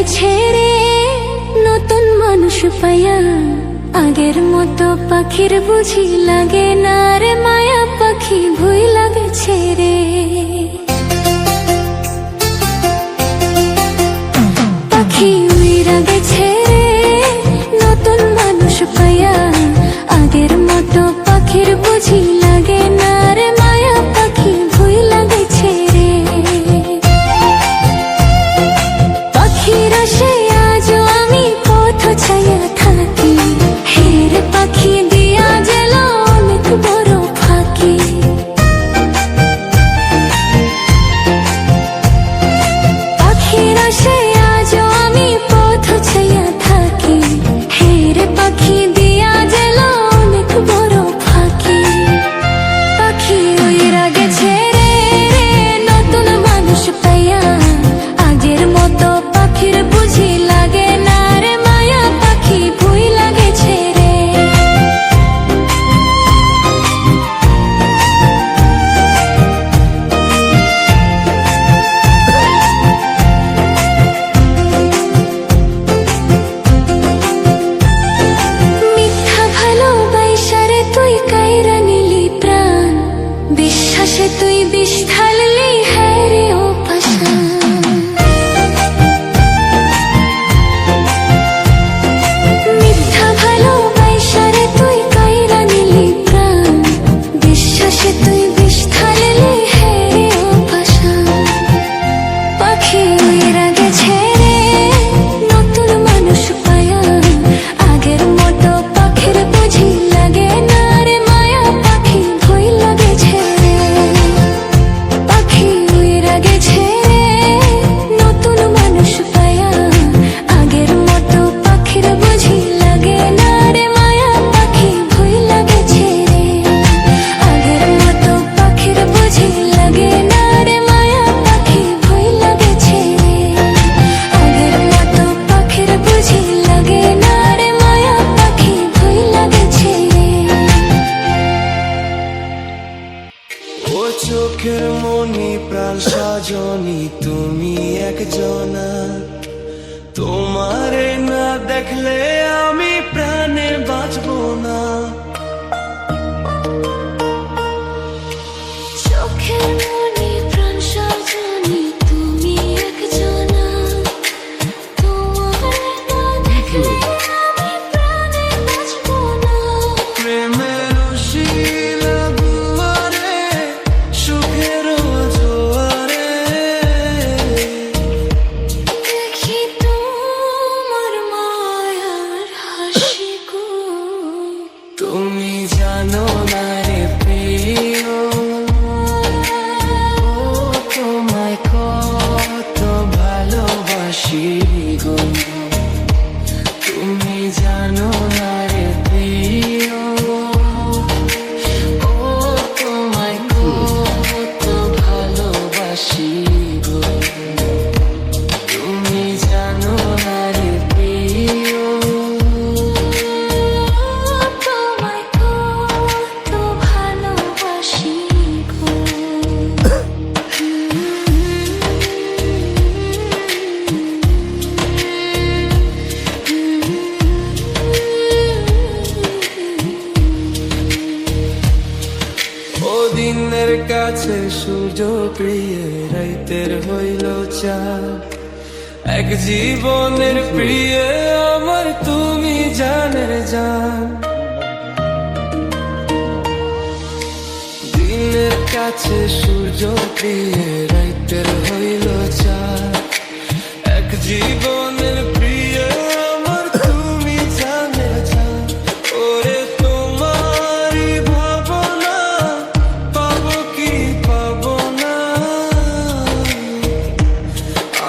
গেছে রে নতুন মানুষ পায়া, আগের মতো পাখির বুঝি লাগে না রে মায়া, পাখি ভুই লাগেছে রে। পাখি উইরা গেছে রে নতুন মানুষ পায়া, আগের মতো পাখির বুঝি লাগে না রে মায়া, পাখি ভুই লাগেছে রে। পাখির আশে আজও আমি পথ ছায়া থাকি, হের পাখি দিয়া গেল অনেক বড় ফাঁকি। পাখির আশে আজও আমি পথ ছায়া থাকি, হের পাখি দিয়া গেল অনেক বড় ফাঁকি। পাখি উইরা গেছে রে নতুন মানুষ পাইয়া, আগের মতো পাখির বুঝি লাগে না রে মায়া, পাখি ভুই লাগেছে রে। মিথ্যা ভালোবাসারে তুই কাইরা নিলি প্রাণ, বিশ্বাসে তুই বিষ ঢাললি হ্যাঁ রে ও পাষাণ। মিথ্যা ভালোবাসারে তুই কাইরা নিলি প্রাণ, বিশ্বাসে তুই বিষ ঢাললি হ্যাঁ রে ও পাষাণ। পাখি উইরা গেছে রে নতুন মানুষ পায়া, আগের মতো পাখির বুঝি লাগে না রে মায়া, পাখি ভুই লাগেছে রে। পাখি উইরা গেছে রে নতুন মানুষ পায়া, আগের মতো পাখির বুঝি লাগে না রে মায়া, পাখি ভুই লাগেছে রে। আগের মতো পাখির বুঝি লাগে না রে মায়া, পাখি ভুই লাগেছে রে। আগের মতো পাখির বুঝি লাগে না রে মায়া, পাখি ভুই লাগেছে রে। ও চোখের মনি প্রাণ সজনী তুমি একজনা, তোমারে না দেখলে আমি প্রাণে বাঁচবো না। চোখের মনি প্রাণ সজনী তুমি একজনা, তোমারে না দেখলে আমি প্রাণে বাঁচবো না। প্রেমের শিল দুয়ারে সুখের জোয়ারে, দেখি তোমার মায়ার হাসি গো। তুমি জানো না রে প্রিয়, ও তোমায় কত ভালোবাসি গো। তুমি জানো না রে প্রিয়, ও তোমায় কত ভালোবাসি গো। তুমি জানো না রে প্রিয়, তোমায় কত ভালোবাসি গো। ও দিনের কাছে সূর্য প্রিয় রাইতের হইল চাঁদ, এক জীবনের প্রিয় আমার তুমি জানের জান। দিনের কাছে সূর্য প্রিয় রাইতের হইল চাঁদ, এক জীবনের প্রিয় আমার তুমি জানের জান। ওরে তোমারই ভাবনা পাবো কি পাবো না,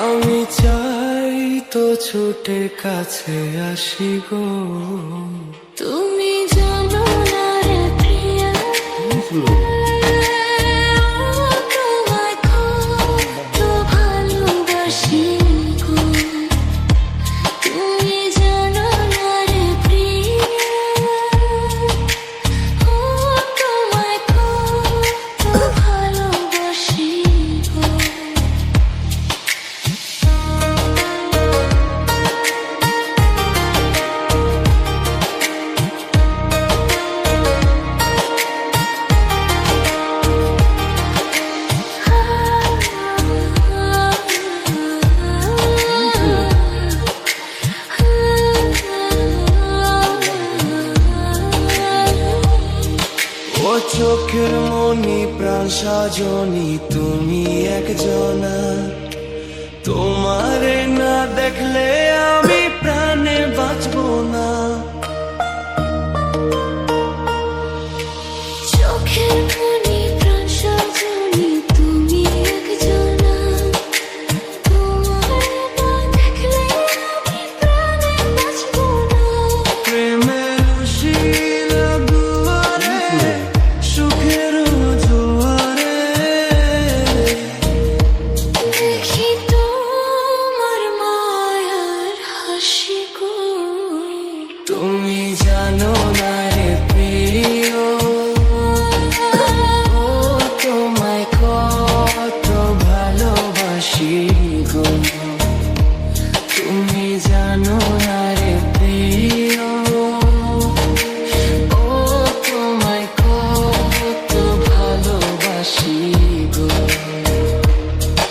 আমি চাই তো ছুটে কাছে আসি গো। তুমি জানো না রে প্রিয়া, তোমায় কত ভালোবাসি গো। তুমি জানো না রে প্রিয়া, তোমায় কত ভালোবাসি গো। চোখের মনি প্রাণ সাজনি তুমি একজনা, তোমারে না দেখলে আমি প্রাণে বাঁচবো না। চোখের মনি প্রাণ সজনী তুমি একজনা, তোমার না দেখলে আমি প্রাণে বাঁচব না। প্রেমের শিল দুয়ারে সুখের জোয়ারে দেখি তোমার মায়ার হাসি গো। তুমি জানো না রে প্রিয়, ও তোমায় কত ভালোবাসি গো। তুমি জানো না রে প্রিয়, ও তোমায় কত ভালোবাসি গো।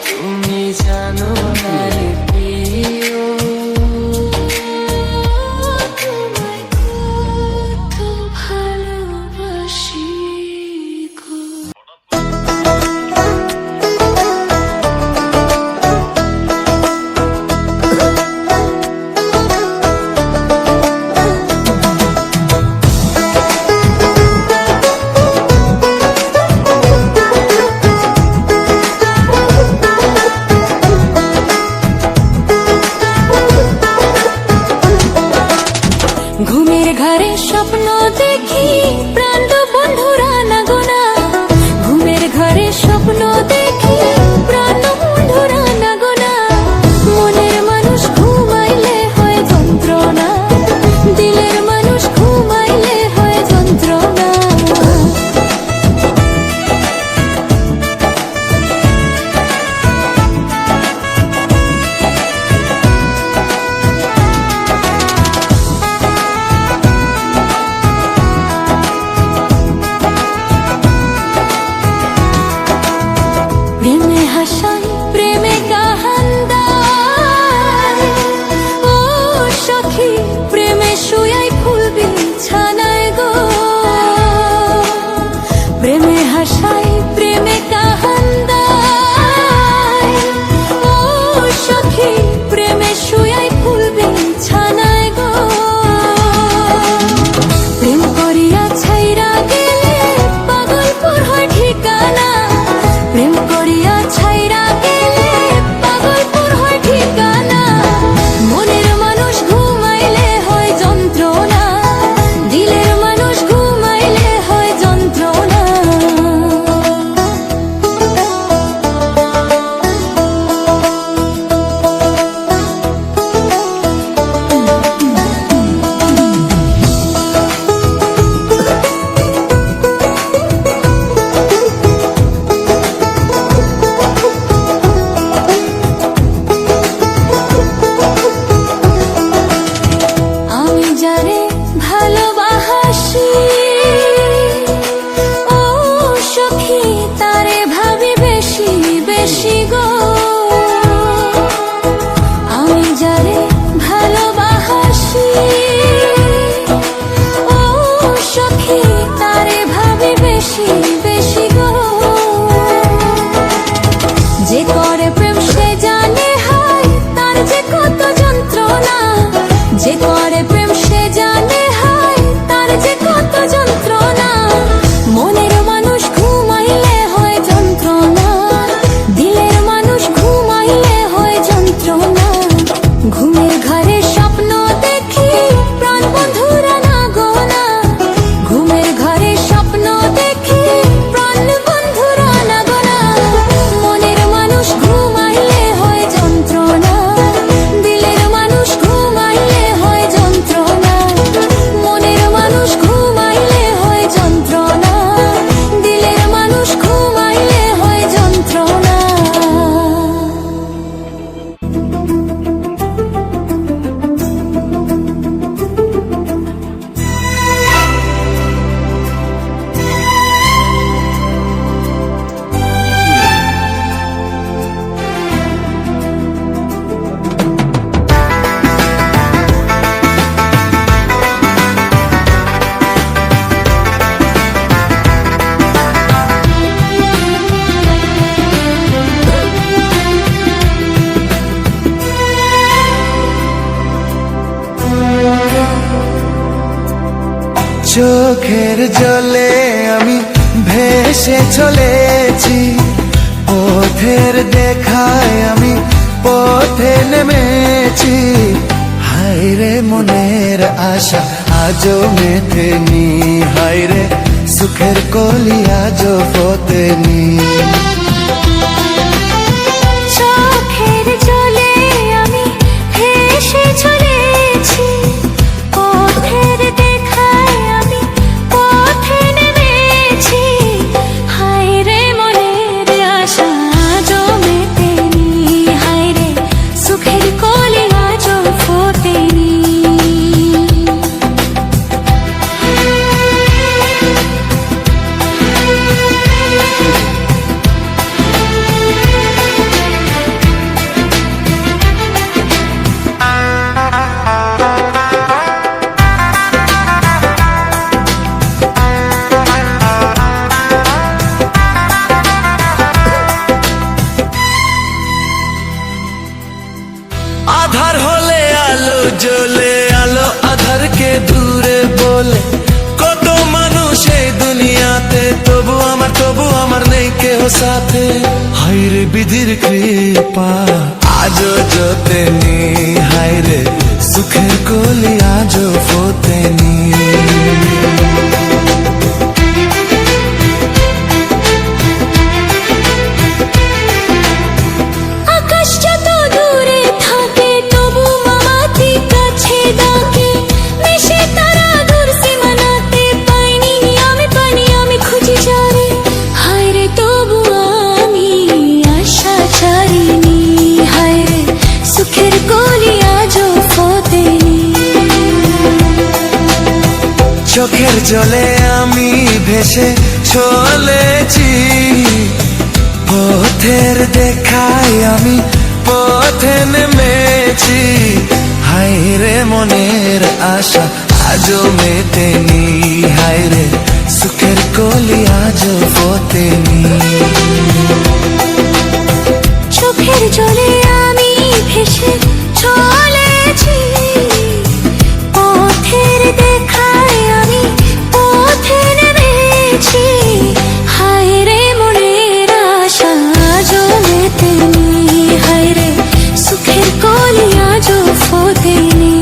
তুমি জানো না রে প্রিয়, তোমায় কত ভালোবাসি গো। ঘুমের ঘরে স্বপ্ন দেখি প্রাণ বন্ধুরা না গোনা, ঘুমের ঘরে স্বপ্ন দেখি প্রাণ বন্ধুরা না গোনা। মনের মানুষ ঘুমাইলে হয় যন্ত্রণা, দিলের মানুষ ঘুমাইলে হয় যন্ত্রণা। চোখের জলে আমি ভেসে চলেছি, পথের দেখায় আমি পথে নেমেছি। হায়রে মনের আশা আজও মেটেনি, হায়রে সুখের কলি আজও ফোটেনি। চোখের জলে আমি ভেসে চলেছি, পথের দেখায় আমি পথে নেমেছি। হায়রে মনের আশা আজও মেটেনি, হায়রে সুখের কলি আজও ফোটেনি। আধার হলে আলো জ্বলে, আলো আধারকে দূরে বলে। কত মানুষ এই দুনিয়াতে, তবু আমার নেই কেউ সাথে। হায়রে বিধির কৃপা আজও জোতেনি, হায়রে সুখের কলি আজও ফোটেনি। আকাশ যত দূরে থাকে তবু মামাতি কাছে ডাকে, মিশে তারা দূর সীমানাতে পাইনি আমি পানি আমি খুঁজে যারে। হায়রে তবু আমি আশা ছাড়িনি, হায়রে সুখের কলি আজও ফোটেনি। চোখের জলে আমি ভেসে চলেছি, পথের দেখায় আমি পথে নেমেছি। হায়রে মনের আশা আজও মেটেনি, হায়রে সুখের কলি আজও ফোটেনি। চোখের জলে আমি ভেসে চলেছি, পথের দেখায় আমি পথে নেমেছি। হায়রে মনের আশা আজও মেটেনি, হায়রে সুখের কলি আজও ফোটেনি।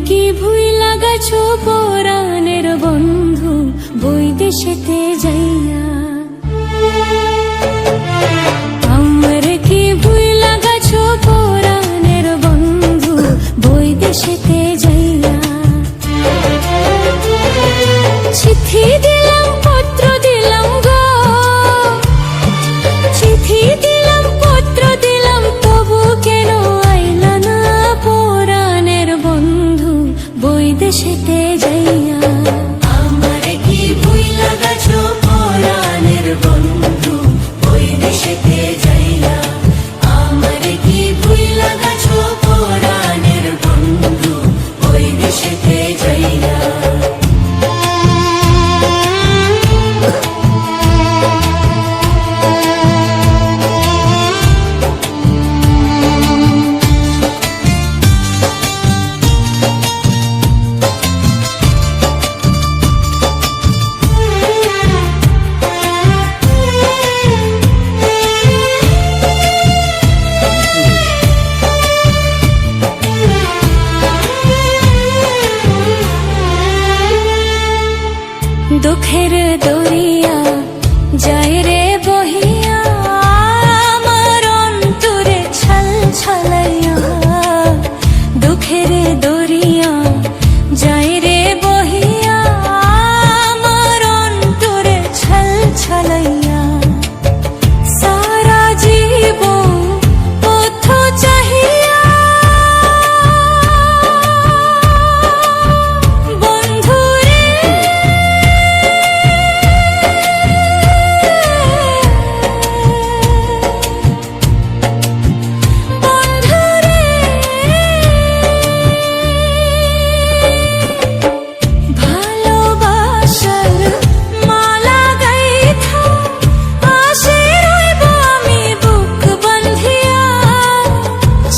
কি ভুইলা গেছো পরাণের বন্ধু বৈদেশেতে যাইয়া আমার কি ভুইলা গেছো পরাণের বন্ধু বৈদেশেতে যাইয়া চিঠি দিলাম পত্র দিলাম গো চিঠি দিলাম পত্র দিলাম তবু কেন আইলা না পরাণের বন্ধু বৈদেশেতে যাইয়া আমার কি ভুইলা গেছো পরাণের বন্ধু বৈদেশেতে যাইয়া আমার কি ভুইলা গেছো পরাণের বন্ধু বৈদেশেতে যাইয়া দুঃখের দরিয়া যায় রে বহিয়া আমার অন্তরে ছল ছলাইয়া দুঃখের দরিয়া যায় রে বহিয়া আমার অন্তরে ছল ছলাইয়া সারা জীবন পথ চাহিয়া বন্ধুরে ভালোবাসার মালা গাইথা আসে রইব আমি বুক বাঁধিয়া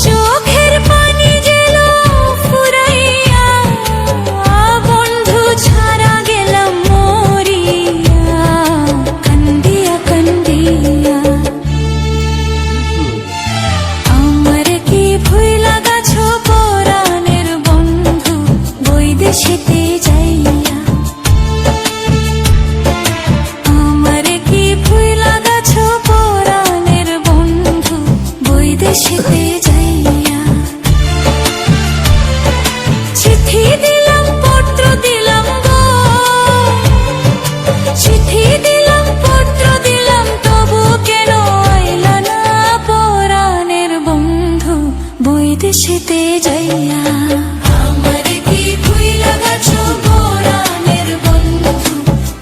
চোখের পানি গেল ফুরাইয়া বন্ধু ছাড়া গেলাম মরিয়া কান্দিয়া কান্দিয়া আমার কি ভুইলা গেছো পরাণের বন্ধু বৈদেশেতে যাইয়া আমার কি ভুইলা গেছো পরাণের বন্ধু বৈদেশেতে যাইয়া চিঠি দিলাম পত্র দিলাম গো চিঠি দিলাম পত্র দিলাম তবু কেন আইলা না পরাণের বন্ধু বৈদেশেতে যাইয়া আমার কি ভুইলা গেছো পরাণের বন্ধু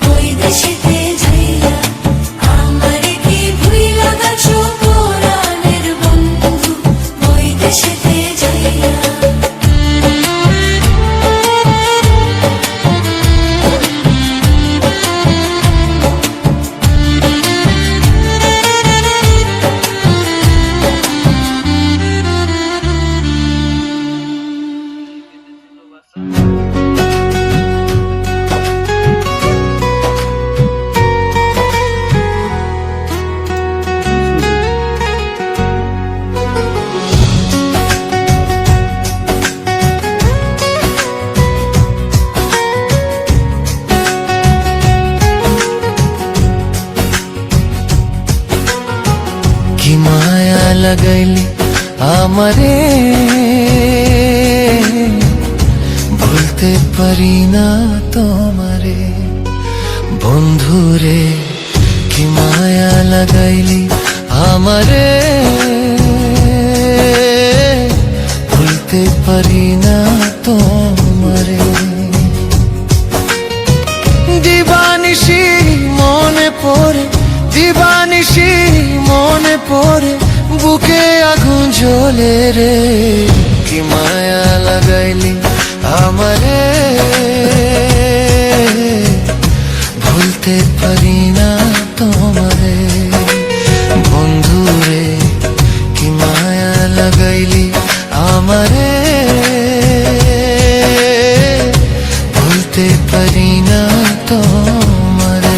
বৈদেশেতে যাইয়া আমার কি ভুইলা গেছো পরাণের বন্ধু বৈদেশেতে যাইয়া কি মায়া লাগাইলি আমারে ভুলতে পারি না তোমারে বন্ধুরে কি মায়া লাগাইলি আমারে ভুলতে পারি না তোমারে দিবানিশি মনে পড়ে দিবানিশি মনে পড়ে বুকে আগুন জ্বলে রে কি মায়া লাগাইলি আমারে ভুলতে পারি না তোমারে বন্ধুরে কি মায়া লাগাইলি আমারে ভুলতে পারি না তোমারে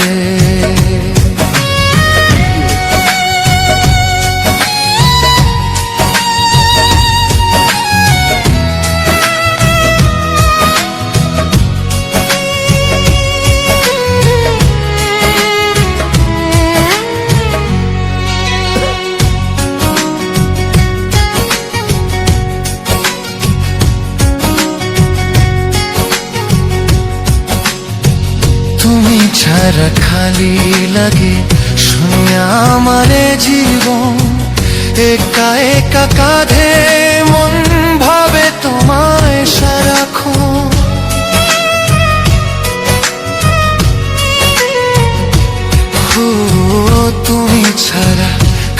ছাড়া খালি লাগে শুনে আমারে জীবন একা একা কাঁধে মন ভাবে তোমায় সারাক্ষণ ও তুমি ছাড়া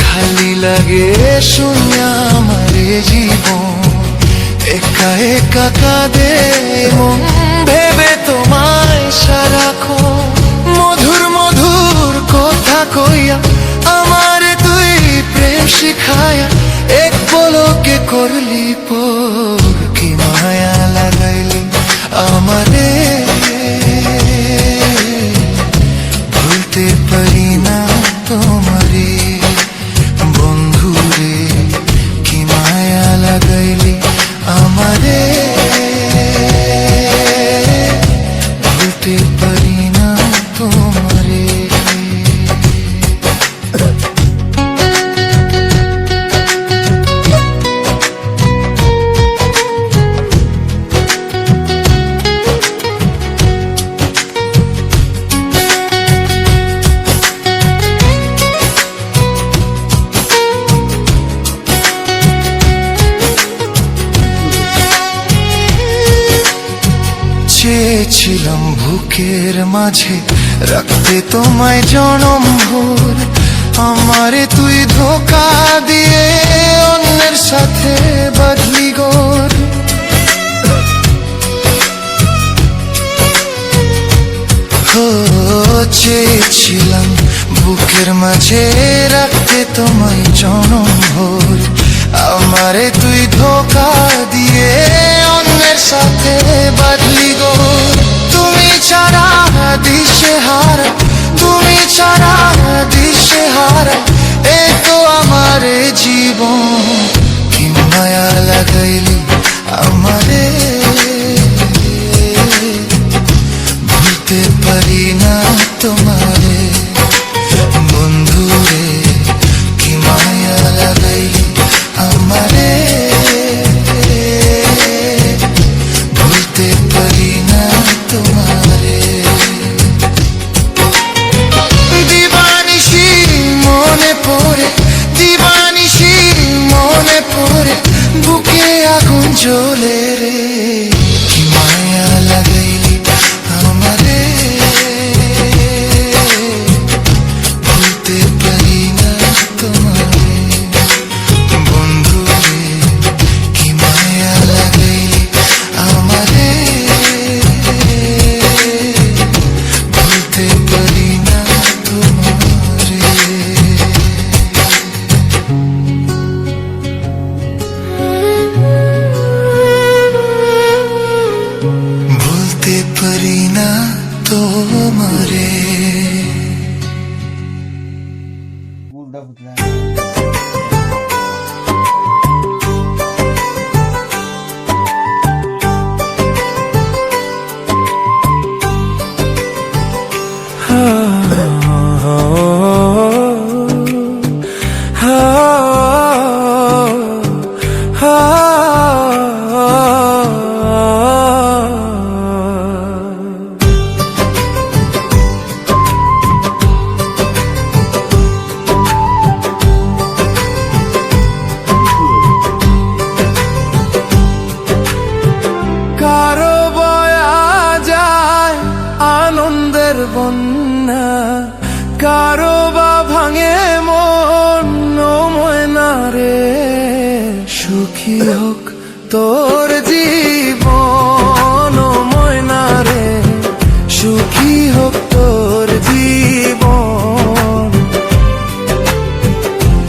খালি লাগে শুনে আমারে জীবন একা একা কাঁধে মন ভেবে তোমায় সারাক্ষণ মধুর মধুর কথা কইয়া আমার তুই প্রেম শিখায়া এক পলকে করলি পর কি মায়া লাগাইলি আমারে ভুলতে পারি না তোমারে বন্ধুরে কি মায়া লাগাইলি আমারে ভুলতে পারি না তোমারে চেয়েছিলাম বুকের মাঝে রাখতে তোমায় জনম ভোর আমারে তুই ধোকা দিয়ে অন্যের সাথে বাঁধলি গোর ও চেয়েছিলাম বুকের মাঝে রাখতে তোমায় জনম ভোর আমারে তুই ধোকা দিয়ে অন্যের সাথে বাঁধলি গো তুমি ছাড়া দিশে হারা তুমি ছাড়া দিশে হারা এ তো আমার জীবন কি মায়া লাগাইলি আমারে ভুলতে পারি না তোমারে বন্ধুরে কি মায়া লাগাইলি আমারে ভুলতে পারি না তোমারে দিবানিশি মনে পড়ে দিবানিশি মনে পড়ে বুকে আগুন জ্বলে রে কি মায়া লাগাইলি আমারে ভুলতে পারি না তোমারে বন্ধুরে কি মায়া লাগাইলি আমারে ভুলতে পারি না তোমারে ভুলতে পারি না তোমারে কারো বয়া যায় আনন্দের বন্যা কারো বা ভাঙে মন ময়না রে সুখী হোক তোর জীবন ময়না রে সুখী হোক তোর জীবন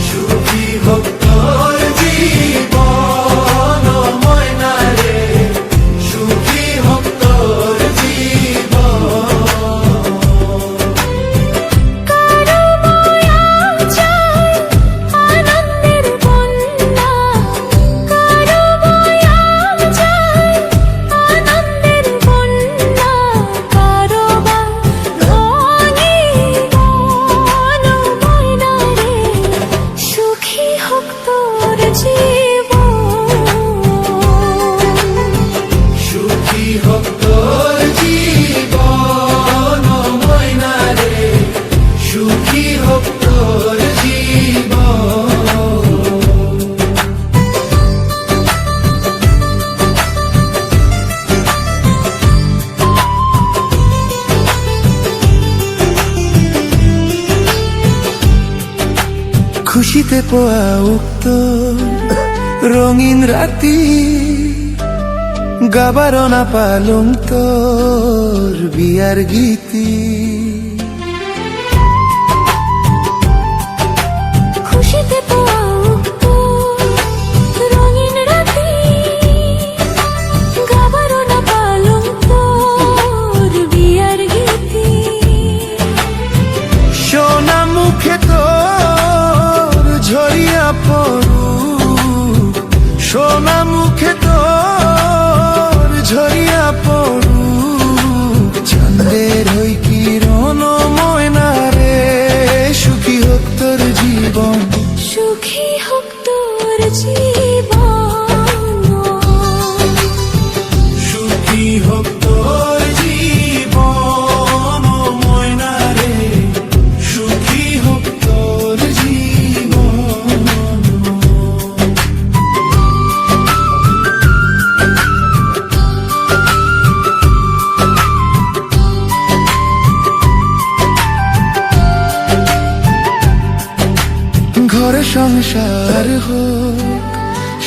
সুখী হোক তোর জীবন ময়না রে সুখী হোক তোর জীবন কারো মায়া যায় আনন্দের বন্যা কারো মায়া যায় খুশিতে পোয়া উক্ত রঙিন রাতি গাবার না পালং তোর বিয়ার গীতি খুশিতে পোয়া উক্ত রঙিন রাতি গাবারো না পালং তোর বিয়ার গীতি সোনা মুখে তোর ঝরিয়া পড়ু সোনা মুখে তোর ঝরিয়া পড়ু চাঁদের ওই কিরণ ময়না রে সুখী হোক তোর জীবন সুখী হোক তোর জীবন সুখী হোক তোর জীবন ময়না রে সুখী হোক তোর জীবন ঘর সংসার হোক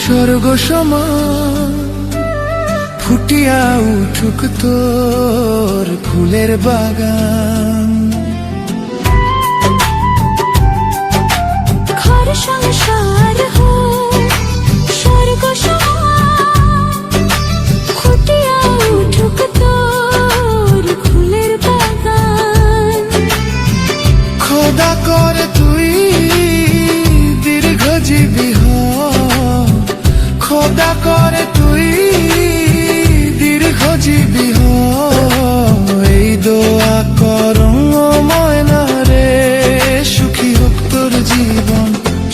স্বর্গ সমান ফুটিয়া উঠুক তোর ফুলের বাগান ঘর সংসার হোক স্বর্গ সমান ফুটিয়া উঠুক তোর ফুলের বাগান খোদা করে তুই দীর্ঘজীবী হ খোদা করে তুই দীর্ঘজীবী হ এই দোয়া কর ময়না রে সুখী হোক তোর জীবন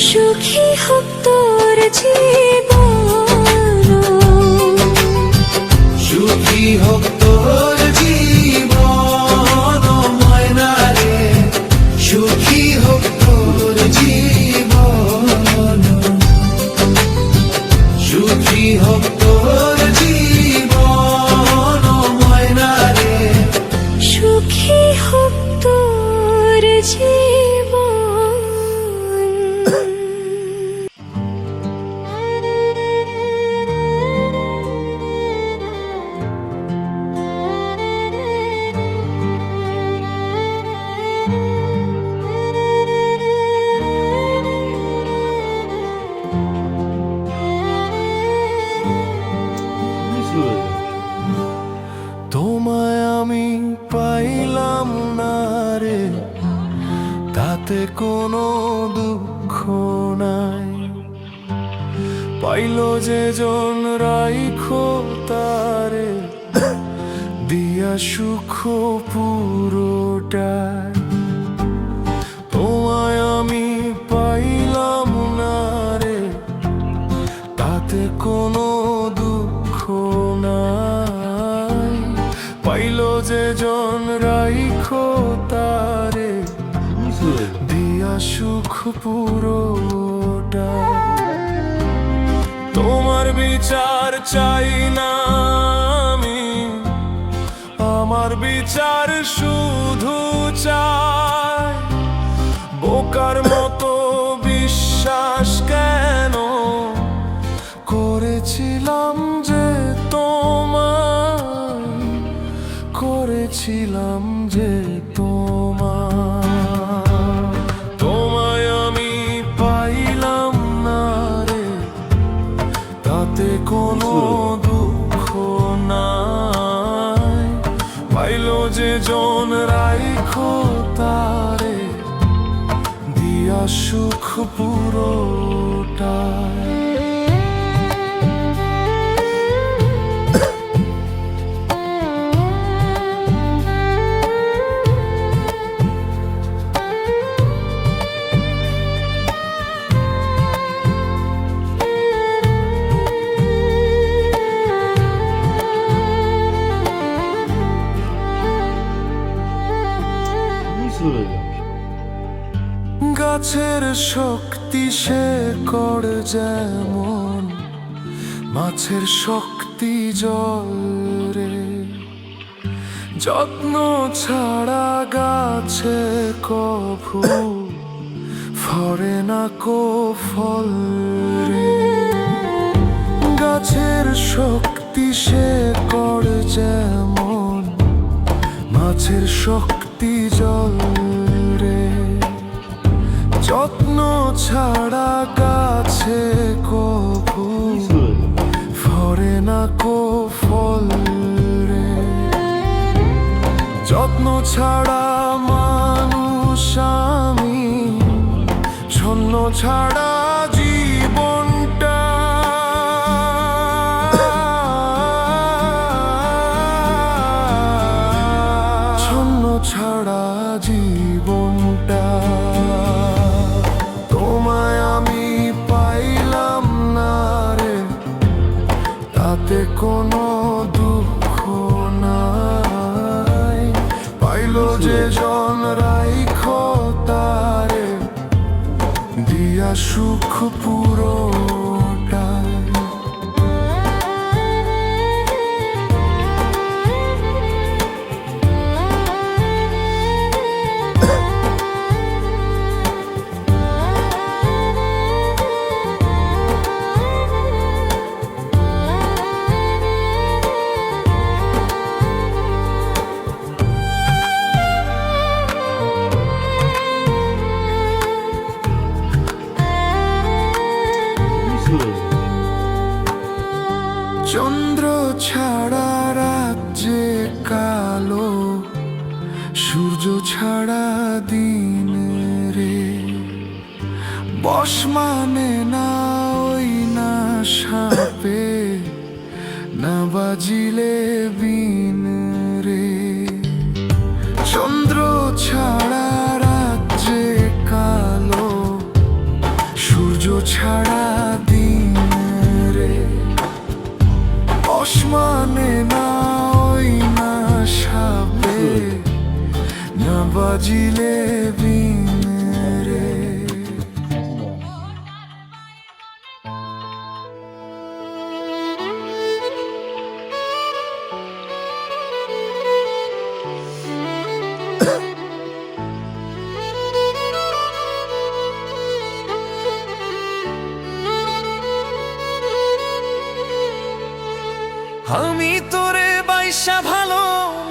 সুখী হোক তোর জীবন সুখী হোক তোর জীবন ময়না রে সুখী হোক তোর জীবন সুখী হোক তোর জীবন ময়না রে সুখী হোক তোর জীবন তোমায় আমি পাইলাম না রে তাতে কোনো দুঃখ নাই পাইল যে জন রাইখো তারে দিয়া সুখ পুরোটাই তোমায় আমি পাইলাম না রে তাতে কোনো দুঃখ নাই পাইল যে জন রাইখো তারে দিয়া সুখ পুরোটাই তোমার বিচার চাই না আমি আমার বিচার শুধু চাই বোকার মতো বিশ্বাস কেন করেছিলাম যে তোমায় করেছিলাম যে তোমায় আমি পাইলাম না রে তাতে কোনো দুঃখ নাই পাইল যে জন রাইখো তারে দিয়া সুখ পুরোটাই গাছের শক্তি শেকড় যেমন মাছের শক্তি জল রে যত্ন ছাড়া গাছে কভু ফরে না কো ফল রে। গাছের শক্তি সে কর যেমন, মাছের শক্তি জল রে। যত্ন ছাড়া গাছে কভু ফরে না কো ফল রে। যত্ন ছাড়া মানুষ আমি, ছন্ন ছাড়া জীবনটা। ছন্ন ছাড়া জীবনটা। তোমায় আমি পাইলাম না রে, তাতে কোনো দুঃখ নাই। পাইলো যে জন রাইখো তারে, দিয়া সুখ পুরোটাই। চন্দ্র ছাড়া রাত যে কালো, সূর্য ছাড়া দিন রে। বশ মানে না ওই না সাপে, না বাজিলে বিন রে। চন্দ্র ছাড়া রাত যে কালো, সূর্য ছাড়া দিন রে। অসমানে না ওই না সাপে, না বাজিলে বিন রে। আমি তোরে বাইসা ভালো,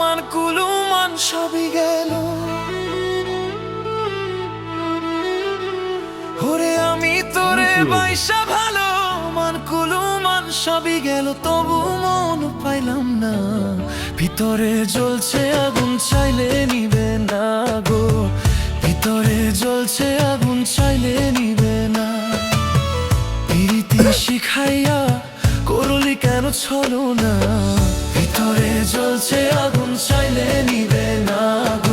মান কুলু মান সবই গেল। ওরে আমি তোরে বাইসা ভালো, মান কুলু মান সবই গেল, তবু মন পাইলাম না। ভিতরে জ্বলছে আগুন চাইলে নিবে না গো, ভিতরে জ্বলছে আগুন চাইলে নিবে না। প্রীতি শিখাইয়া করলি কেন ছলো না, ভিতরে জ্বলছে আগুন চাইলে নিবে না গো।